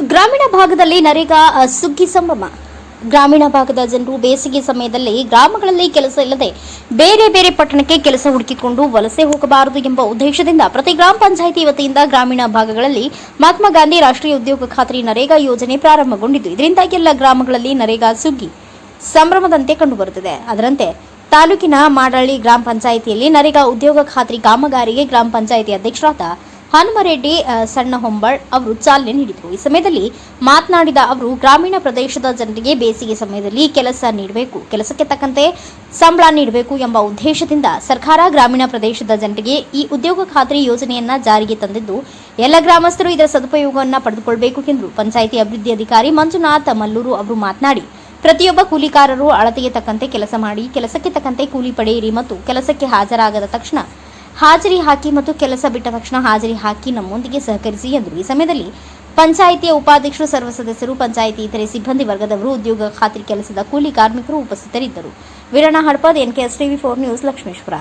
ಗ್ರಾಮೀಣ ಭಾಗದಲ್ಲಿ ನರೇಗಾ ಸುಗ್ಗಿ ಸಂಭ್ರಮ. ಗ್ರಾಮೀಣ ಭಾಗದ ಜನರು ಬೇಸಿಗೆ ಸಮಯದಲ್ಲಿ ಗ್ರಾಮಗಳಲ್ಲಿ ಕೆಲಸ ಇಲ್ಲದೆ ಬೇರೆ ಬೇರೆ ಪಟ್ಟಣಕ್ಕೆ ಕೆಲಸ ಹುಡುಕಿಕೊಂಡು ವಲಸೆ ಹೋಗಬಾರದು ಎಂಬ ಉದ್ದೇಶದಿಂದ ಪ್ರತಿ ಗ್ರಾಮ ಪಂಚಾಯಿತಿ ವತಿಯಿಂದ ಗ್ರಾಮೀಣ ಭಾಗಗಳಲ್ಲಿ ಮಹಾತ್ಮ ಗಾಂಧಿ ರಾಷ್ಟ್ರೀಯ ಉದ್ಯೋಗ ಖಾತ್ರಿ ನರೇಗಾ ಯೋಜನೆ ಪ್ರಾರಂಭಗೊಂಡಿದ್ದು, ಇದರಿಂದ ಎಲ್ಲ ಗ್ರಾಮಗಳಲ್ಲಿ ನರೇಗಾ ಸುಗ್ಗಿ ಸಂಭ್ರಮದಂತೆ ಕಂಡುಬರುತ್ತಿದೆ. ಅದರಂತೆ ತಾಲೂಕಿನ ಮಾಡಳ್ಳಿ ಗ್ರಾಮ ಪಂಚಾಯಿತಿಯಲ್ಲಿ ನರೇಗಾ ಉದ್ಯೋಗ ಖಾತ್ರಿ ಕಾಮಗಾರಿಗೆ ಗ್ರಾಮ ಪಂಚಾಯಿತಿ ಅಧ್ಯಕ್ಷರಾದ ಹನುಮರೆಡ್ಡಿ ಸಣ್ಣಹೊಂಬಾಳ್ ಅವರು ಚಾಲನೆ ನೀಡಿದರು. ಈ ಸಮಯದಲ್ಲಿ ಮಾತನಾಡಿದ ಅವರು, ಗ್ರಾಮೀಣ ಪ್ರದೇಶದ ಜನರಿಗೆ ಬೇಸಿಗೆ ಸಮಯದಲ್ಲಿ ಕೆಲಸ ನೀಡಬೇಕು, ಕೆಲಸಕ್ಕೆ ತಕ್ಕಂತೆ ಸಂಬಳ ನೀಡಬೇಕು ಎಂಬ ಉದ್ದೇಶದಿಂದ ಸರ್ಕಾರ ಗ್ರಾಮೀಣ ಪ್ರದೇಶದ ಜನರಿಗೆ ಈ ಉದ್ಯೋಗ ಖಾತ್ರಿ ಯೋಜನೆಯನ್ನ ಜಾರಿಗೆ ತಂದಿದ್ದು, ಎಲ್ಲ ಗ್ರಾಮಸ್ಥರು ಇದರ ಸದುಪಯೋಗವನ್ನು ಪಡೆದುಕೊಳ್ಳಬೇಕು ಎಂದು ಪಂಚಾಯಿತಿ ಅಭಿವೃದ್ಧಿ ಅಧಿಕಾರಿ ಮಂಜುನಾಥ್ ಮಲ್ಲೂರು ಅವರು ಮಾತನಾಡಿ, ಪ್ರತಿಯೊಬ್ಬ ಕೂಲಿಕಾರರು ಅಳತೆಗೆ ತಕ್ಕಂತೆ ಕೆಲಸ ಮಾಡಿ, ಕೆಲಸಕ್ಕೆ ತಕ್ಕಂತೆ ಕೂಲಿ ಪಡೆಯಿರಿ ಮತ್ತು ಕೆಲಸಕ್ಕೆ ಹಾಜರಾಗದ ತಕ್ಷಣ ಹಾಜರಿ ಹಾಕಿ ಮತ್ತು ಕೆಲಸ ಬಿಟ್ಟ ತಕ್ಷಣ ಹಾಜರಿ ಹಾಕಿ ನಮ್ಮೊಂದಿಗೆ ಸಹಕರಿಸಿ ಎಂದರು. ಈ ಸಮಯದಲ್ಲಿ ಪಂಚಾಯಿತಿಯ ಉಪಾಧ್ಯಕ್ಷರು, ಸರ್ವ ಸದಸ್ಯರು, ಪಂಚಾಯಿತಿ ಇತರೆ ಸಿಬ್ಬಂದಿ ವರ್ಗದವರು, ಉದ್ಯೋಗ ಖಾತ್ರಿ ಕೆಲಸದ ಕೂಲಿ ಕಾರ್ಮಿಕರು ಉಪಸ್ಥಿತರಿದ್ದರು. Veeranna Hadapad, NKS TV 4 news, Lakshmeshwar.